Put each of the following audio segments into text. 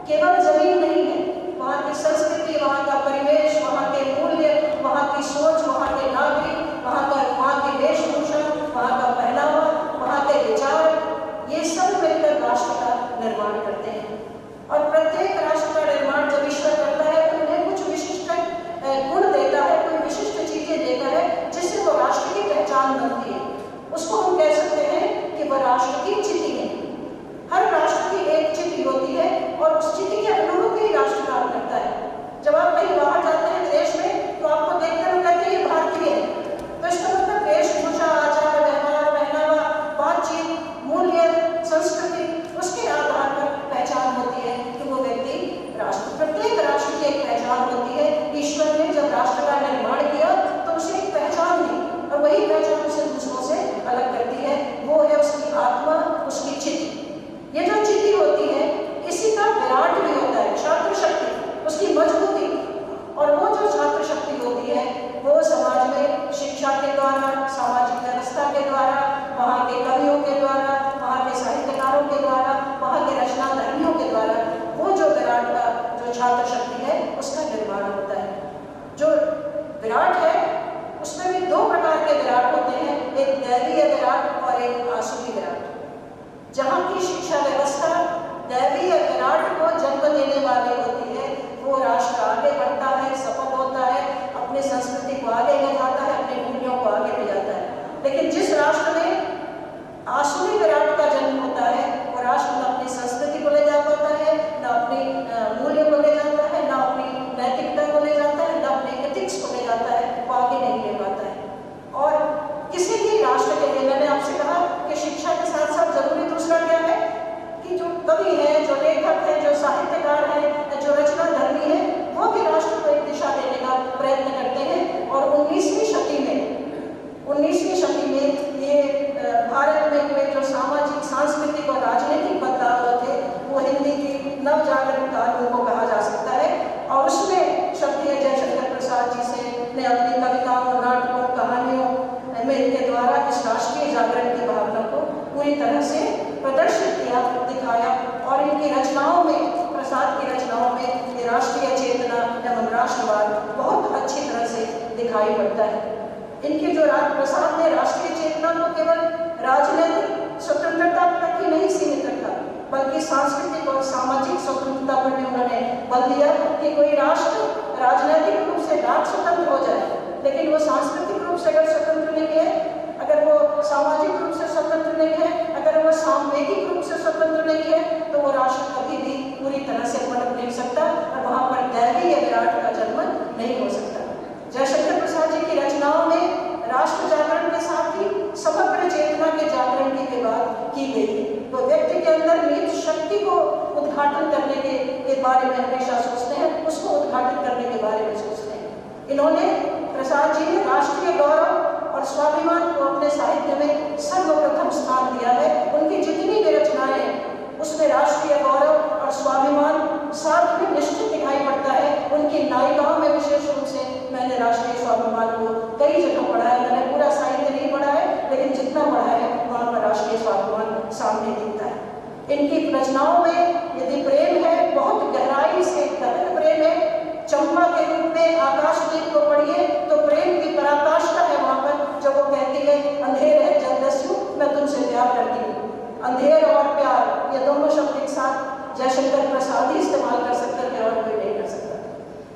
केवल जमीन नहीं है, वहाँ की संस्कृति, वहाँ का परिवेश, वहाँ के मूल्य, वहाँ की सोच, वहाँ के नागरिक, वहाँ की वेशभूषा, वहाँ का पहनावा, वहाँ के विचार, ये सब मिलकर राष्ट्र का निर्माण करते हैं। और प्रत्येक राष्ट्र का निर्माण जब ईश्वर करता है तो उन्हें कुछ विशिष्ट गुण देता है, कोई विशिष्ट चीजें देता है जिससे वो राष्ट्र की पहचान बनती है। उसको हम कह सकते हैं कि वह राष्ट्र की चिति है। हर राष्ट्र की एक चिति होती है और उस चिति के अनुरूप ही राष्ट्र काम करता है। जब आप कहीं बाहर जाते हैं देश में तो आपको देखते हुए कहते हैं ये भारतीय है, तो इसका मतलब वेशभूषा, आचार व्यवहार, पहनावा, बातचीत, मूल्य, संस्कृति, उसके आधार पर पहचान होती है कि वो व्यक्ति राष्ट्र। प्रत्येक राष्ट्र की एक पहचान होती है। ईश्वर ने जब राष्ट्र का निर्माण किया तो उसे एक पहचान दी और वही पहचान उसे दूसरों से अलग करती है। वो है उसकी आत्मा, उसकी चिति। ये जो चिति होती है इसी का विराट भी होता है, छात्र शक्ति, उसकी मजबूती। और वो जो छात्र शक्ति होती है वो समाज में शिक्षा के द्वारा, सामाजिक व्यवस्था के द्वारा, वहाँ के कवियों के द्वारा, वहाँ के साहित्यकारों के द्वारा, वहाँ के रचनाधर्मियों के द्वारा वो जो विराट का जो छात्र शक्ति है उसका निर्माण होता है। जो विराट है उसमें भी दो प्रकार के विराट होते हैं, एक दैवीय विराट और एक आसुरी विराट। जहाँ की शिक्षा व्यवस्था दैवीय विराट को जन्म देने वाली होती है, वो राष्ट्र आगे बढ़ता है, सफल होता है, अपनी संस्कृति को आगे ले जाता है, अपने मूल्यों को आगे ले जाता है। लेकिन जिस राष्ट्र में आसुरी विराट का जन्म होता है वो राष्ट्र न अपनी संस्कृति को ले जा पाता है, न अपनी मूल्य को ले जाता है, न अपनी नैतिकता को ले जाता है, न अपने एथिक्स को ले जाता है, वो आगे नहीं ले पाता है। और किसी भी राष्ट्र के लिए मैंने आपसे कहा कि शिक्षा के साथ साथ जरूरी दूसरा क्या है कि जो कवि है, जो लेखक है, जो साहित्यकार है, जो रचनाधर्मी है, वो भी राष्ट्र को एक दिशा देने का प्रयत्न करते हैं। और 19वीं शती में ये भारत में हुए जो सामाजिक, सांस्कृतिक और राजनीतिक बदलाव थे वो हिंदी की नवजागरण काल उनको कहा जा सकता है। और उसमें क्षत्रिय जयशंकर प्रसाद जी से ने अपनी कविताओं, नाटकों, कहानियों में इनके द्वारा इस राष्ट्रीय जागरण की भावना को पूरी तरह से प्रदर्शित किया, दिखाया। और इनकी रचनाओं में, प्रसाद की रचनाओं में ये राष्ट्रीय चेतना एवं राष्ट्रवाद बहुत अच्छी तरह से दिखाई पड़ता है। इनके जो प्रसाद ने राष्ट्रीय चेतना को केवल राजनीतिक स्वतंत्रता तक ही नहीं सीमित रखा, बल्कि सांस्कृतिक और सामाजिक स्वतंत्रता पर भी उन्होंने बल दिया कि कोई राष्ट्र राजनीतिक रूप से लाख स्वतंत्र हो जाए, लेकिन वो सांस्कृतिक रूप से अगर स्वतंत्र नहीं है, अगर वो सामाजिक रूप से स्वतंत्र नहीं है, अगर वो सामवेदिक रूप से स्वतंत्र नहीं है, तो वो राष्ट्र कभी भी पूरी तरह से पनप नहीं सकता और वहाँ पर दैवीय विराट का जन्म नहीं हो सकता। जयशंकर प्रसाद जी की रचनाओं में राष्ट्र जागरण के साथ ही समग्र चेतना के जागरण की बात की गई है। तो व्यक्ति के अंदर निहित शक्ति को उद्घाटन करने के बारे में हमेशा सोचते हैं, उसको उद्घाटन करने के बारे में सोचते हैं। इन्होंने, प्रसाद जी ने राष्ट्रीय गौरव और स्वाभिमान को अपने साहित्य में सर्वप्रथम स्थान दिया है। उनकी जितनी भी रचनाएं हैं उसमें राष्ट्रीय गौरव और स्वाभिमान साथ में निश्चित दिखाई पड़ता है। उनकी नायिकाओं में विशेष रूप से मैंने राष्ट्रीय स्वाभिमान को कई जगह पढ़ा है। मैंने पूरा साहित्य नहीं पढ़ा है, लेकिन जितना पढ़ा है वहाँ पर राष्ट्रीय स्वाभिमान सामने दिखता है। इनकी रचनाओं में यदि प्रेम है, बहुत गहराई से गहन प्रेम है। चंपा के रूप में आकाशदीप को पढ़िए तो प्रेम की पराकाष्ठा है वहाँ पर, जब वो कहती है अंधेर है जलदस्यु मैं तुमसे प्यार करती हूँ। अंधेर और प्यार ये दोनों शब्द एक साथ जयशंकर प्रसाद ही इस्तेमाल कर सकता है और कोई नहीं कर सकता।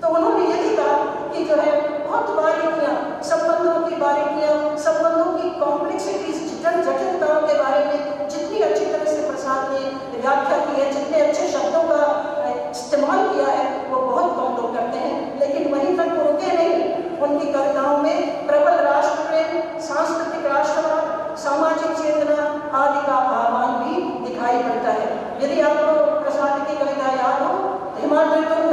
तो उन्होंने ये भी कहा कि जो है बहुत बारीकियाँ, संबंधों की बारीकियाँ, संबंधों की कॉम्प्लेक्सिटीज, जटिलताओं के बारे में जितनी अच्छी तरह से प्रसाद ने व्याख्या की है, जितने अच्छे शब्दों का इस्तेमाल किया है, वो बहुत कम लोग करते हैं। लेकिन वहीं तक वो रुके नहीं। उनकी कविताओं में प्रबल राष्ट्र प्रेम, सांस्कृतिक राष्ट्रवाद, सामाजिक चेतना आदि का आह्वान भी दिखाई पड़ता है। यदि आपको प्रसाद की कविता याद हो, हिमाद्री तुंग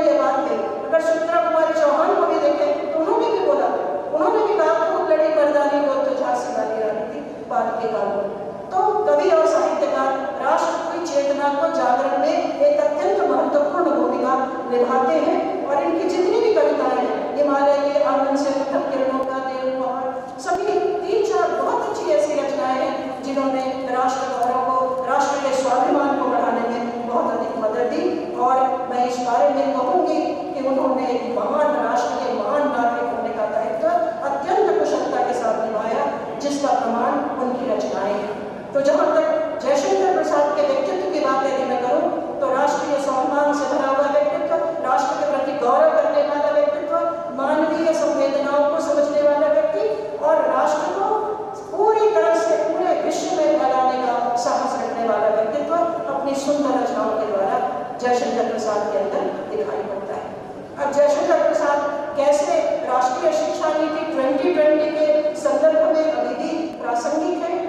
ये बात कही। अगर सुमित्रा कुमारी चौहान को भी देखें तो उन्होंने भी बोला, उन्होंने भी कहा खूब लड़ी मर्दानी वो तो झांसी वाली रानी थी बाद के काल में। तो कवि और साहित्यकार राष्ट्र की चेतना को जागरण में एक अत्यंत महत्वपूर्ण भूमिका निभाते हैं और इनकी जितनी भी कविताएं हैं, हिमालय के आंगन से प्रथम किरणों का देव पहाड़, सभी 3-4 बहुत अच्छी ऐसी रचनाएं हैं जिन्होंने राष्ट्र गौरव को, राष्ट्र के स्वाभिमान को बढ़ाने में बहुत अधिक मदद दी। और मैं इस बारे में कहूँगी कि उन्होंने एक महान राष्ट्र के महान नागरिक होने का दायित्व अत्यंत कुशलता के साथ निभाया, जिसका प्रमाण उनकी रचनाएं हैं। तो जहाँ तक जयशंकर प्रसाद के व्यक्तित्व की बात यदि मैं करूँ तो राष्ट्रीय स्वाभिमान से भरा हुआ व्यक्तित्व, राष्ट्र के प्रति गौरव करने वाला व्यक्तित्व, मानवीय संवेदनाओं को समझने वाला व्यक्ति और राष्ट्र को पूरी तरह से पूरे विश्व में फैलाने का साहस रखने वाला व्यक्तित्व अपनी सुंदर रचनाओं के द्वारा जयशंकर प्रसाद के अंदर दिखाई पड़ता है। अब जयशंकर प्रसाद कैसे राष्ट्रीय शिक्षा नीति 2020 के संदर्भ में अभी भी प्रासंगिक है,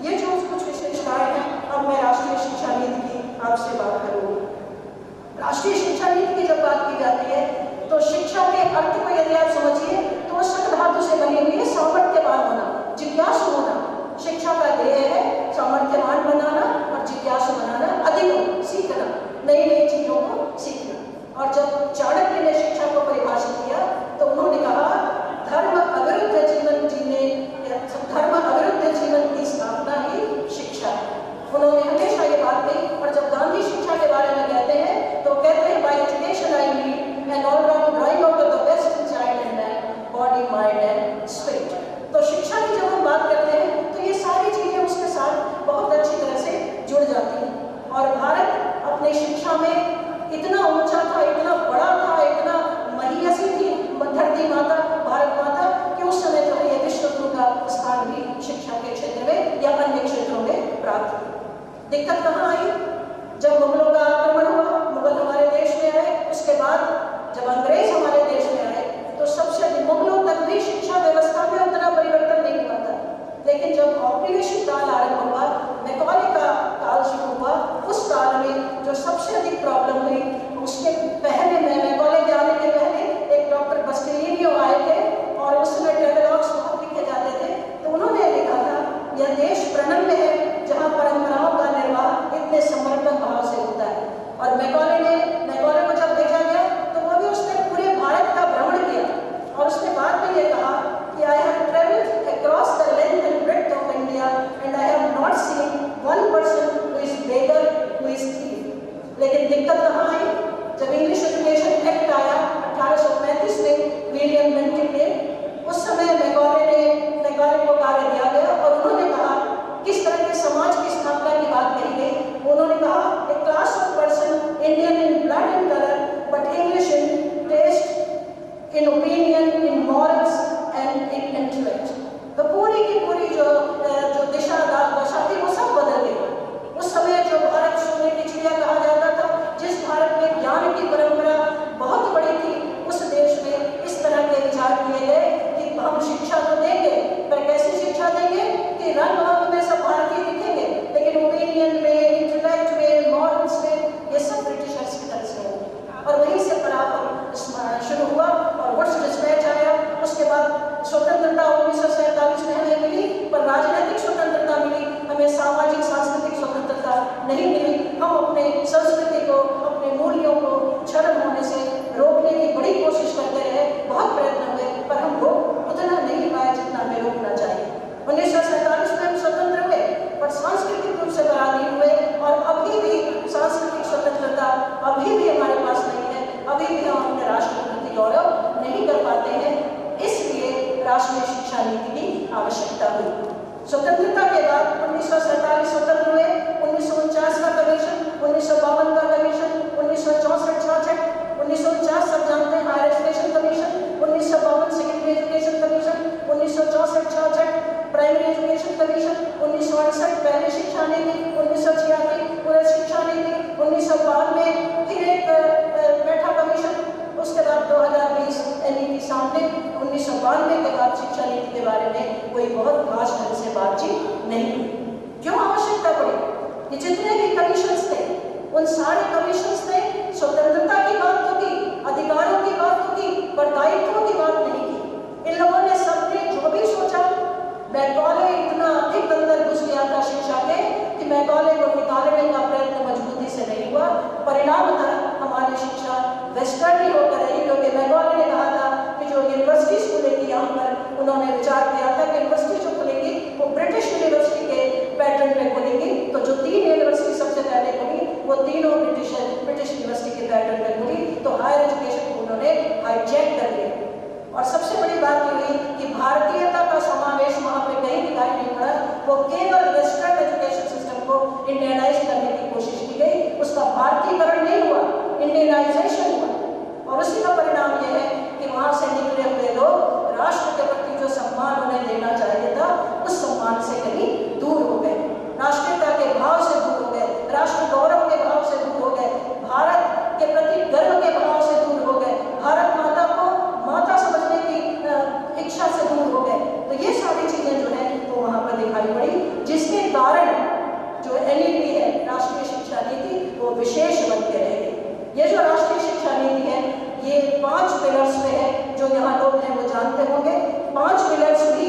ये जो कुछ विशेषताएं हैं, अब मैं राष्ट्रीय शिक्षा नीति की आपसे बात करूंगी। राष्ट्रीय शिक्षा नीति की जब बात की जाती है तो शिक्षा के अर्थ को यदि आप समझिए तो शब्द धातु से बनी हुई है सामर्थ्यवान होना, जिज्ञासु होना। शिक्षा का ध्येय है सामर्थ्यवान बनाना और जिज्ञासु बनाना, अधिक सीखना, नई नई चीजों को सीखना। और जब चाणक्य ने शिक्षा को परिभाषित किया तो उन्होंने कहा धर्म अविरुद्ध जीवन जीने, धर्म अविरुद्ध जीवन की स्थापना ही शिक्षा है। उन्होंने हमेशा ये बात कही। और जब गांधी शिक्षा के बारे में कहते हैं तो कहते हैं by education I mean an all round drawing out of the best in child and man, body mind and spirit. तो शिक्षा की जब हम बात करते हैं तो ये सारी चीजें उसके साथ बहुत अच्छी तरह से जुड़ जाती हैं। और भारत अपनी शिक्षा में इतना ऊंचा था, इतना बड़ा था, इतना महीयसी थी धरती माता, भारत माता, कि उस समय जो है ये विश्व गुरु का स्थान भी शिक्षा के क्षेत्र में या अन्य क्षेत्रों में प्राप्त हुआ। दिक्कत कहाँ आई? जब मुगलों का आक्रमण हुआ, मुगल हमारे देश में आए, उसके बाद जब अंग्रेज हमारे देश में आए तो सबसे मुगलों तक भी शिक्षा व्यवस्था में उतना परिवर्तन नहीं हुआ था। लेकिन जब औपनिवेशिक काल आरंभ हुआ, मैकॉले का काल शुरू हुआ, उस काल में जो सबसे अधिक प्रॉब्लम हुई, उसके पहले में मैकॉले के आने के पहले एक डॉक्टर बस्टिलिनियो आए थे और उस समय ट्रेवलॉग्स बहुत लिखे जाते थे। तो उन्होंने लिखा था यह देश प्रणम्य है जहाँ परंपराओं का निर्वाह इतने समर्पण भाव से होता है। और मैकॉले को जब भेजा गया तो वो भी उसने पूरे भारत का भ्रमण किया और उसने बाद में ये कहा कि I have travelled across the length and breadth of India and I have not seen one person who is beggar who is thief. लेकिन दिक्कत कहाँ आई? जब इंग्लिश एजुकेशन एक्ट आया 1835 में विलियम बेंटिक ने, उस समय मैकॉले को कार्य दिया गया और उन्होंने कहा किस तरह के समाज की स्थापना की बात कही गई। उन्होंने कहा a class of person Indian in blood and colour but English in taste, in opinion, in morals and in intellect. तो पूरी की पूरी जो दिशा दशा थी वो सब बदल गई। उस समय जो भारत सोने की चिड़िया कहा जाता था, जिस भारत में ज्ञान की परंपरा बहुत बड़ी थी, उस देश में इस तरह के विचार किए गए कि हम शिक्षा तो देंगे, पर कैसी शिक्षा देंगे कि रंग रंग में सब भारतीय दिखेंगे, लेकिन ओपिनियन में, इंटेलेक्ट में, मॉरल्स में ये सब ब्रिटिशर्स की तरफ से होंगे। और वहीं से पराक्रम शुरू हुआ और वुड्स डिस्पैच आया। उसके बाद स्वतंत्रता 1947 में हमें मिली, पर राजनीतिक स्वतंत्रता मिली, हमें सामाजिक सांस्कृतिक स्वतंत्रता नहीं मिली। हम अपने संस्कृति को, अपने मूल्यों को क्षरण होने से रोकने की बड़ी कोशिश करते रहे, बहुत प्रयत्न हुए, पर हम रोक उतना नहीं पाए जितना हमें रोकना चाहिए। 1947 में हम स्वतंत्र हुए पर सांस्कृतिक रूप से पराधीन हुए और अभी भी सांस्कृतिक स्वतंत्रता अभी भी हमारे पास नहीं है। अभी भी हम अपने राष्ट्र के प्रति गौरव नहीं कर पाते हैं। इसलिए राष्ट्रीय शिक्षा नीति की आवश्यकता हुई। स्वतंत्रता के बाद 1947 स्वतंत्र हुए, 1949 का कमीशन, 1952 का कमीशन, 1964-66, 1949 सब जानते हैं higher education commission, 1952 secondary education commission, 1964-66 primary education commission, 1968 पहली शिक्षा नीति, 1986 पूर्व शिक्षा नीति, 1992 फिर एक बैठा कमीशन, उसके बाद 2020 NEP सामने। 1992 के बाद शिक्षा नीति के बारे में कोई बहुत खास ढंग से बातचीत नहीं हुई। क्यों आवश्यकता पड़ी? कि जितने भी कमीशंस थे उन सारे कमीशंस ने स्वतंत्रता की बात तो की, मैकॉले को निकालने का प्रयत्न मजबूती से नहीं हुआ। परिणामतः हमारी शिक्षा वेस्टर्न ही होकर रही, क्योंकि मैकॉले ने कहा था कि जो यूनिवर्सिटीज खुलेगी यहाँ पर, उन्होंने विचार किया था कि यूनिवर्सिटी जो खुलेगी वो ब्रिटिश यूनिवर्सिटी के पैटर्न में खुलेगी। तो जो 3 यूनिवर्सिटी सबसे पहले खुली वो तीनों ब्रिटिश यूनिवर्सिटी के पैटर्न में खुली। तो हायर एजुकेशन को उन्होंने हाईजैक कर लिया। और सबसे बड़ी बात ये हुई कि भारतीयता का समावेश वहाँ पे कहीं दिखाई नहीं पड़ा, वो केवल वेस्टर्न एजुकेशन सिस्टम को इंडियनाइज करने की कोशिश की गई, उसका भारतीयकरण नहीं हुआ, इंडियनाइजेशन हुआ। और उसी का परिणाम यह है कि वहाँ से निकले हुए लोग राष्ट्र के प्रति जो सम्मान उन्हें देना चाहिए था, उस सम्मान से कहीं दूर हो गए, राष्ट्रीयता के भाव से दूर हो गए, राष्ट्र गौरव के भाव से दूर हो गए, भारत के प्रति गर्व के भाव से दूर हो गए, भारत माता को माता समझने की इच्छा से दूर हो गए। तो ये सारी चीजें जो है वो वहाँ पर दिखाई पड़ी, जिसके कारण जो NEP है, राष्ट्रीय शिक्षा नीति, वो विशेष बन के रह गई। ये जो राष्ट्रीय शिक्षा नीति है ये 5 पिलर्स पे है, जो यहाँ लोग हैं वो जानते होंगे। 5 पिलर्स भी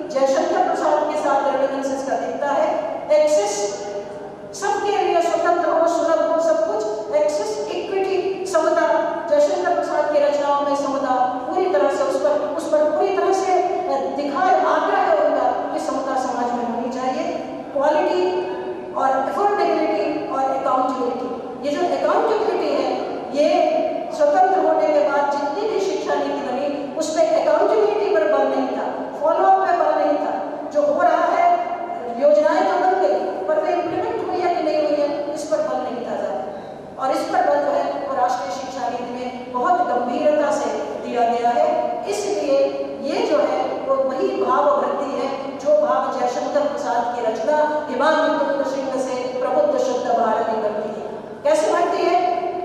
जयशंकर प्रसाद के साथ रेलेवेंस का दिखता है। एक्सेस, सबके लिए स्वतंत्र हो, सुलभ हो सब कुछ, एक्सेस, इक्विटी, समता। जयशंकर प्रसाद की रचनाओं में समता पूरी तरह से उस पर पूरी तरह से दिखाए आग्रह है उनका कि समता समाज में होनी चाहिए। क्वालिटी और अफोर्डेबिलिटी और अकाउंटेबिलिटी। ये जो अकाउंटेबिलिटी है, ये स्वतंत्र होने के बाद जितनी भी शिक्षा नीति बनी उसमें अकाउंटेबिलिटी पर बल नहीं था, फॉलोअप पे बल नहीं था। जो हो रहा है, योजनाएं तो बन गई पर वे इम्प्लीमेंट हुई है कि नहीं हुई है, इस पर बल नहीं था ज़्यादा। और इस पर बल जो है वो राष्ट्रीय शिक्षा नीति में बहुत गंभीरता से दिया गया है। इसलिए ये जो है वो वही भाव वृद्धि है जो भाव जयशंकर प्रसाद की रचना हिमालय सिंह से प्रबुद्ध शुद्ध भारत में बनती है। कैसे बनती है?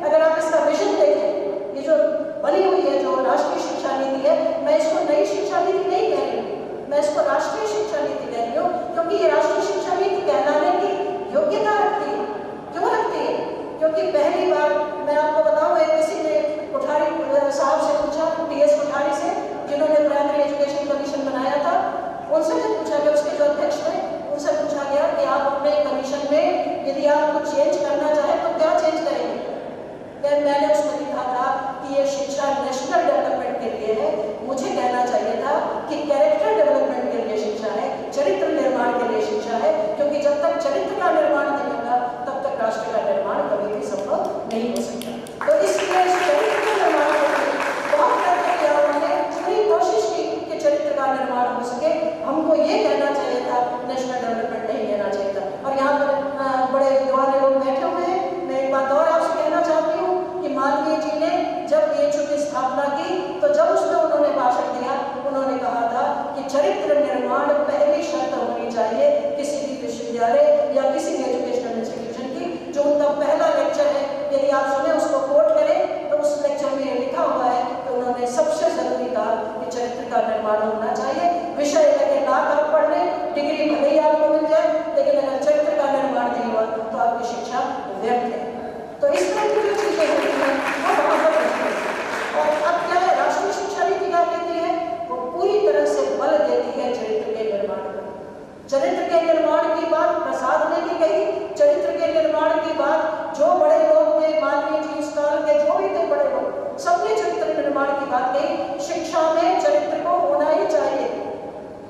अगर आप इसका विजन देखें, ये जो बनी हुई है जो राष्ट्रीय शिक्षा नीति है, मैं इसको नई शिक्षा नीति नहीं कह रही हूँ, मैं इसको राष्ट्रीय शिक्षा नीति कह रही हूँ, क्योंकि ये राष्ट्रीय शिक्षा नीति कहलाने की योग्यता रखती है। क्यों रखती है? क्योंकि पहली बार मैं आपको बताऊँ, एक किसी ने कोठारी साहब से पूछा, TS कोठारी से, जिन्होंने प्राइमरी एजुकेशन कमीशन बनाया था, उनसे जब पूछा गया, उसके जो अध्यक्ष थे, उनसे पूछा गया कि आप अपने कमीशन में यदि आप कुछ चेंज करना चाहें तो क्या चेंज करेंगे? फिर मैंने उसमें लिखा था कि ये शिक्षा नेशनल डेवलपमेंट के लिए है। मुझे कहना चाहिए था कि कैरेक्टर डेवलपमेंट के लिए शिक्षा है, चरित्र निर्माण के लिए शिक्षा है, क्योंकि जब तक चरित्र का निर्माण नहीं होगा तब तक राष्ट्र का निर्माण कभी भी संभव नहीं हो सकता। तो इसलिए चरित्र के निर्माण के लिए बहुत प्रयत्न किया उन्होंने, पूरी कोशिश की कि चरित्र का निर्माण हो सके। हमको ये कहना चाहिए था, नेशनल डेवलपमेंट नहीं कहना चाहिए था। और यहाँ पर बड़े विद्वान लोग बैठे हुए हैं। मैं एक बात और आपसे कहना चाहती हूँ कि मालवीय जी ने जब AHU की स्थापना की तो जब उसमें उन्होंने भाषण दिया, उन्होंने कहा था कि चरित्र निर्माण पहली शर्त होनी चाहिए किसी भी विश्वविद्यालय या किसी भी एजुकेशनल इंस्टीट्यूशन की। जो उनका पहला लेक्चर है, यदि आप सुने उसको कोट करें तो उस लेक्चर में लिखा हुआ है कि उन्होंने सबसे जरूरी कहा कि चरित्र का निर्माण होना चाहिए। विषय लेके लाख आप पढ़ लें, डिग्री भले ही आपको मिल जाए, लेकिन अगर चरित्र का निर्माण नहीं हुआ तो आपकी शिक्षा व्यर्थ है। तो इस तरह की जो चीजें होती हैं वो वहाँ पर रहती है। और अब क्या है, राष्ट्रीय शिक्षा नीति क्या कहती है? वो पूरी तरह से बल देती है चरित्र के निर्माण पर। चरित्र के निर्माण की बात प्रसाद ने भी कही, चरित्र के निर्माण की बात जो बड़े लोग थे, मालवीय जी उस काल के जो भी थे बड़े लोग, सबने चरित्र निर्माण की बात कही। शिक्षा में चरित्र को होना ही चाहिए।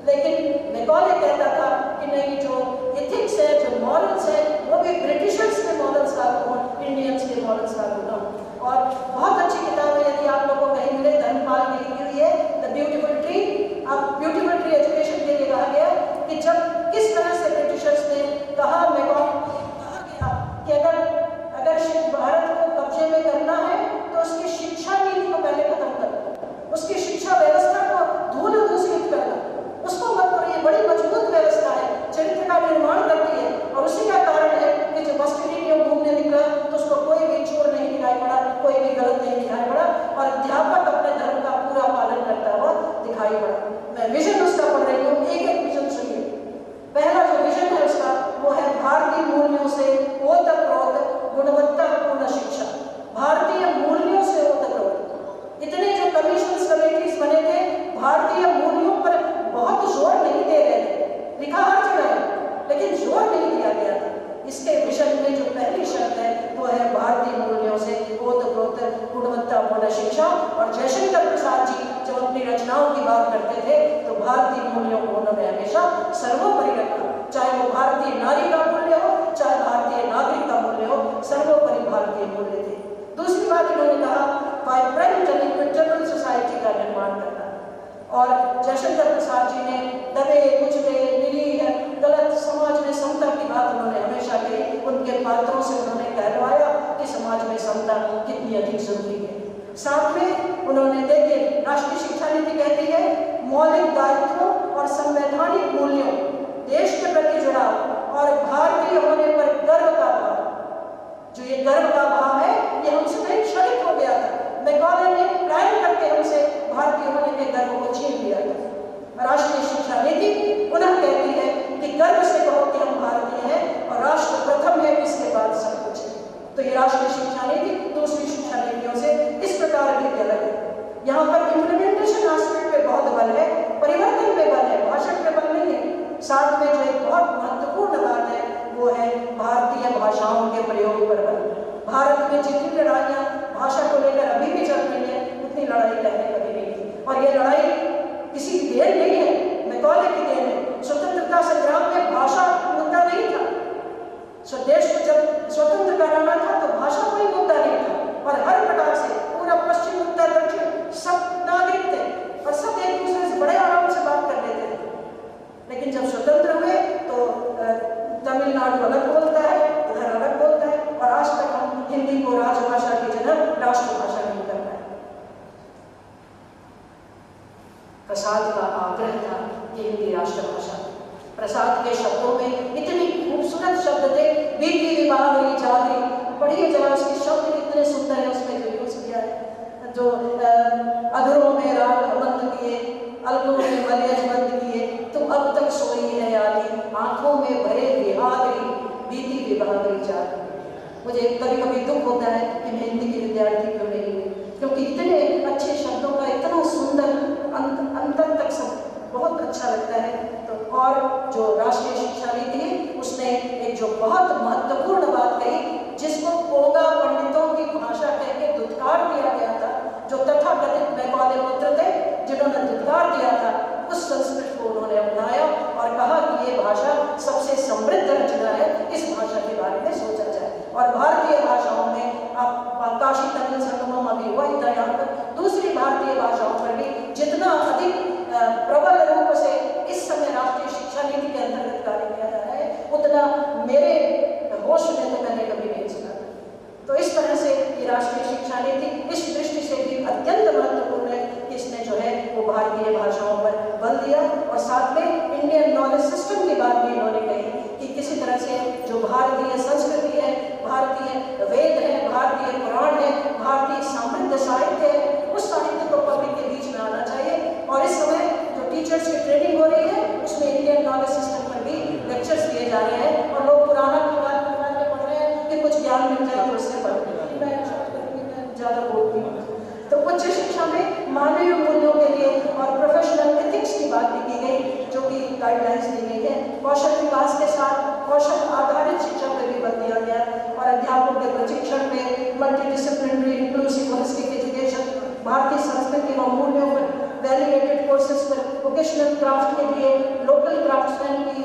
लेकिन मैकॉले कहता था कि नहीं, जो एथिक्स है, जो मॉरल्स है, वो भी ब्रिटिशर्स के मॉरल्स लागू हों, इंडियंस के मॉरल्स लागू ना हो। और बहुत अच्छी किताब है, यदि आप लोगों को कहीं मिले, धर्मपाल की लिखी हुई है द ब्यूटीफुल ट्री। अब ब्यूटीफुल ट्री एजुकेशन के लिए कहा गया कि जब किस तरह से ब्रिटिशर्स ने कहा, कहा गया कि अगर भारत को कब्जे में करना है तो उसकी शिक्षा नीति को पहले खत्म करो, उसकी शिक्षा व्यवस्था को धूल-धूसरित कर दो, उसको मत करो। ये बड़ी मजबूत व्यवस्था है, चरित्र का निर्माण करती है। और उसी का कारण है कि जब वेस्ट इंडीज घूमने निकला तो उसको कोई भी चोर नहीं दिखाई पड़ा, कोई भी गलत नहीं दिखाई पड़ा, और अध्यापक अपने धर्म का पूरा पालन करता हुआ दिखाई पड़ा। मैं विजन उसका पढ़ रही हूँ, एक एक विजन सुनिए। पहला जो विजन है उसका वो है भारतीय मूल्यों से ओतप्रोत गुणवत्तापूर्ण शिक्षा। भारतीय मूल्यों से ओतप्रोत। इतने जो कमीशन कमेटीज बने थे, भारतीय मूल्यों पर बहुत जोर नहीं दे रहे थे, लिखा हर जगह है, लेकिन जोर नहीं दिया गया था। और जयशंकर प्रसाद जी जब अपनी रचनाओं की बात करते थे तो भारतीय मूल्यों को उन्होंने हमेशा सर्वोपरि रखा, चाहे वो भारतीय नारी का मूल्य हो, चाहे भारतीय नागरिक का मूल्य हो, सर्वोपरि भारतीय मूल्य थे। दूसरी बात इन्होंने कहा वाइब्रेंट एंड इक्विटेबल सोसाइटी का निर्माण करना। और जयशंकर प्रसाद जी ने दबे कुचले निरीह गलत समाज में समता की बात उन्होंने हमेशा कही। उनके पात्रों से उन्होंने कहलवाया कि समाज में समता कितनी अधिक जरूरी है। साथ में उन्होंने देखिए राष्ट्रीय शिक्षा नीति कहती है मौलिक दायित्वों और संवैधानिक मूल्यों, देश के प्रति जुड़ाव और भारतीय होने पर गर्व का भाव। जो ये गर्व का भाव है ये हमसे नहीं क्षणिक हो गया था, मैकॉले ने प्लान करके हमसे भारतीय होने के गर्व को छीन लिया था। राष्ट्रीय शिक्षा नीति पुनः कहती है कि गर्व से कहो कि हम भारतीय हैं और राष्ट्र प्रथम है, इसके बाद सब कुछ है। तो ये राष्ट्रीय शिक्षा नीति दूसरी शिक्षा नीतियों से इस प्रकार भी अलग है। यहाँ पर इम्प्लीमेंटेशन एस्पेक्ट पे बहुत बल है, परिवर्तन पे बल है, भाषण पे बल नहीं है। साथ में जो एक बहुत महत्वपूर्ण बात है वो है भारतीय भाषाओं के प्रयोग पर बल। भारत में जितनी लड़ाइयाँ भाषा को लेकर अभी भी चल रही है उतनी लड़ाई पहले कभी नहीं थी। और ये लड़ाई किसी की देन नहीं है, मैकॉले की देन है। स्वतंत्रता संग्राम में भाषा मुद्दा नहीं था। देश को जब स्वतंत्र कराना था तो भाषा कोई मुद्दा नहीं था और हर प्रकार से पूरा पश्चिम उत्तर दक्षिण सब नागरिक थे और सब एक दूसरे से बड़े आराम से बात कर लेते थे। लेकिन जब स्वतंत्र हुए तो तमिलनाडु अलग बोलता है, उधर अलग बोलता है और आज तक हम हिंदी को राजभाषा की जगह राष्ट्रभाषा नहीं कर पाए। प्रसाद का आग्रह था कि हिंदी राष्ट्रभाषा। प्रसाद के शब्दों में इतनी खूबसूरत शब्द थे, बीती विभागरी जागरी। पढ़िए जरा उसके शब्द कितने सुंदर है, उसमें जो यूज किया है, जो अधरों में राग बंद किए, अलगों में मलयज बंद किए, तुम अब तक सोई है यादी, आंखों में भरे विहागरी, बीती विभागरी जागरी। मुझे कभी कभी दुख होता है कि मैं हिंदी की विद्यार्थी क्यों नहीं हुई, क्योंकि इतने अच्छे शब्दों का इतना सुंदर अंतर तक सब बहुत अच्छा लगता है। तो और जो राष्ट्रीय शिक्षा नीति है उसने एक जो बहुत महत्वपूर्ण बात कही, जिसको पोगा पंडितों की भाषा कह के दुत्कार दिया गया था, जो तथाकथित मैकॉले पुत्र थे जिन्होंने दुत्कार दिया था, उस संस्कृत को उन्होंने अपनाया और कहा कि ये भाषा सबसे समृद्ध रचना है, इस भाषा के बारे में सोचा जाए। और भारतीय भाषाओं में आप काशी तमिल संगमम अभी हुआ था, यहाँ पर दूसरी भारतीय भाषाओं पर भी जितना अधिक प्रबल रूप से इस समय राष्ट्रीय शिक्षा नीति के अंतर्गत कार्य किया जा रहा है उतना मेरे होश में तो मैंने कभी नहीं सुना। तो इस तरह से ये राष्ट्रीय शिक्षा नीति इस दृष्टि से भी अत्यंत महत्वपूर्ण है कि इसने जो है वो भारतीय भाषाओं पर बल दिया। और साथ में इंडियन नॉलेज सिस्टम की बात भी इन्होंने कही कि किसी तरह से जो भारतीय संस्कृति है, भारतीय वेद है, भारतीय पुराण है, भारतीय समृद्ध साहित्य है, उस साहित्य को पब्लिक के बीच में आना चाहिए। और इस समय जो टीचर्स की ट्रेनिंग हो रही है उसमें इंडियन नॉलेज सिस्टम पर भी लेक्चर्स दिए जा रहे हैं और लोग पुराना पढ़ रहे हैं कि कुछ ज्ञान मिल जाए तो उससे पढ़ मैं ज़्यादा बोलती हूँ। तो उच्च शिक्षा में मानवीय मूल्यों के लिए और प्रोफेशनल एथिक्स की बात भी की गई, जो कि गाइडलाइंस दी गई है। कौशल विकास के साथ कौशल आधारित शिक्षा पर भी बल दिया गया और अध्यापकों के प्रशिक्षण में मल्टीडिसिप्लिनरी इंक्लूसिव होलिस्टिक एजुकेशन, भारतीय संस्कृति व मूल्यों पर वैल्यूएटेड कोर्सेज पर वोकेशनल क्राफ्ट के लिए लोकल क्राफ्ट्समैन की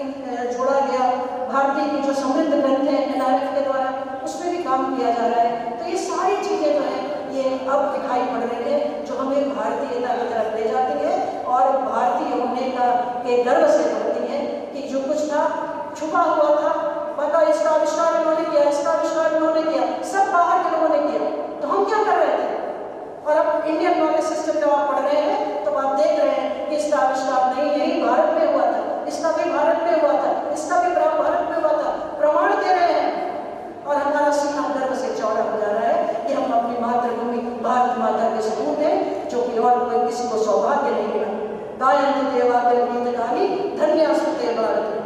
जोड़ा गया। भारतीय की जो समृद्ध ग्रंथ है NRF के द्वारा उसमें भी काम किया जा रहा है। तो ये सारी चीज़ें जो है ये अब दिखाई पड़ रही है, जो हमें भारतीयता की तरफ ले जाती है और भारतीय होने का के गर्व से भरती है कि जो कुछ था छुपा हुआ था, पता इसका आविष्कार इन्होंने किया, इसका आविष्कार इन्होंने किया, सब बाहर के लोगों ने किया, तो हम क्या कर रहे थे। और अब इंडियन नॉलेज सिस्टम जब आप पढ़ रहे हैं तो आप देख रहे हैं कि इसका आविष्कार नहीं यही भारत में हुआ था, इसका भी भारत में हुआ था, इसका भी भारत में हुआ था, प्रमाण दे रहे हैं। और हमारा सीना गर्व से चौड़ा हो जा रहा है कि हम अपनी मातृभूमि भारत माता के सपूत हैं, जो कि और कोई किसी को सौभाग्य नहीं मिला। गायन देवा गीत गानी धन्य सुते भारत।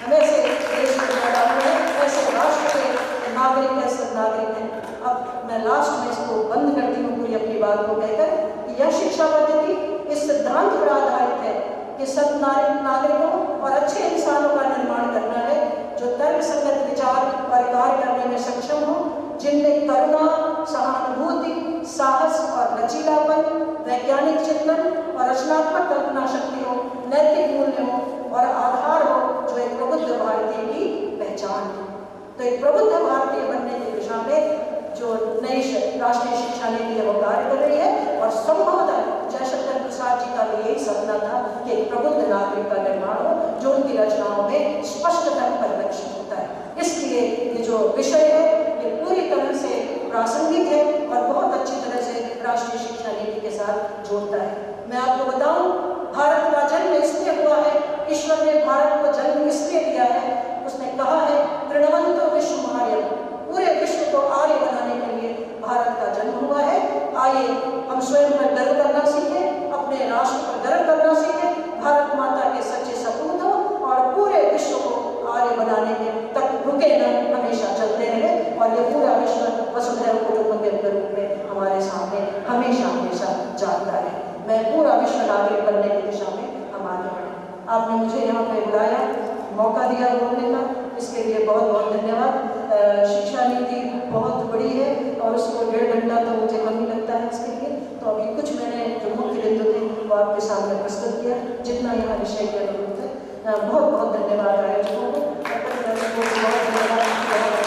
हम ऐसे देश के नागरिक हैं, ऐसे राष्ट्र के नागरिक, ऐसे नागरिक हैं। अब मैं लास्ट में इसको बंद करती हूँ पूरी अपनी बात को कहकर कि यह शिक्षा पद्धति इस सिद्धांत पर आधारित है कि सब नागरिकों और अच्छे इंसानों का निर्माण करना है, जो तर्क संगत विचार और कार्य करने में सक्षम हो, जिनमें करुणा, सहानुभूति, साहस और लचीलापन, वैज्ञानिक चिंतन और रचनात्मक कल्पना शक्ति हो, नैतिक मूल्य हो और आधार हो जो एक प्रबुद्ध भारतीय की पहचान है। तो एक प्रबुद्ध भारतीय बनने की दिशा में जो नई राष्ट्रीय शिक्षा नीति है वो कार्य कर रही है और संभवतः जयशंकर प्रसाद जी का भी यही सपना था कि एक प्रबुद्ध नागरिक का निर्माण हो जो उनकी रचनाओं में स्पष्टतः परिलक्षित होता है। इसलिए ये जो विषय है ये पूरी तरह से प्रासंगिक है और बहुत अच्छी तरह से राष्ट्रीय शिक्षा नीति के साथ जोड़ता है। मैं आपको बताऊं, भारत का जन्म इसलिए हुआ है, ईश्वर ने भारत को जन्म इसलिए दिया है, उसने कहा है तृणवंतो विश्वमार्य, पूरे विश्व को आर्य बनाने के लिए भारत का जन्म हुआ है। आइए हम स्वयं पर गर्व करना सीखें, अपने राष्ट्र पर गर्व करना सीखें, भारत माता के सच्चे सपूत हो और पूरे विश्व को आर्य बनाने के तक रुके न, हमेशा चलते रहे और ये पूरा विश्व वसुधैव कुटुंबकम के रूप में हमारे सामने हमेशा हमेशा जागता है। मैं पूरा विश्व नागरिक बनने की दिशा में हम आगे बढ़ें। आपने मुझे यहाँ पे बुलाया, मौका दिया बोलने का, इसके लिए बहुत बहुत धन्यवाद। शिक्षा नीति बहुत बड़ी है और उसको 1.5 घंटा तो मुझे कम ही लगता है इसके लिए, तो अभी कुछ मैंने जो मुख्य बिंदु थे वो आपके सामने प्रस्तुत किया, जितना यहाँ विषय की अनुरूप है। बहुत बहुत धन्यवाद आयोजकों को, बहुत धन्यवाद।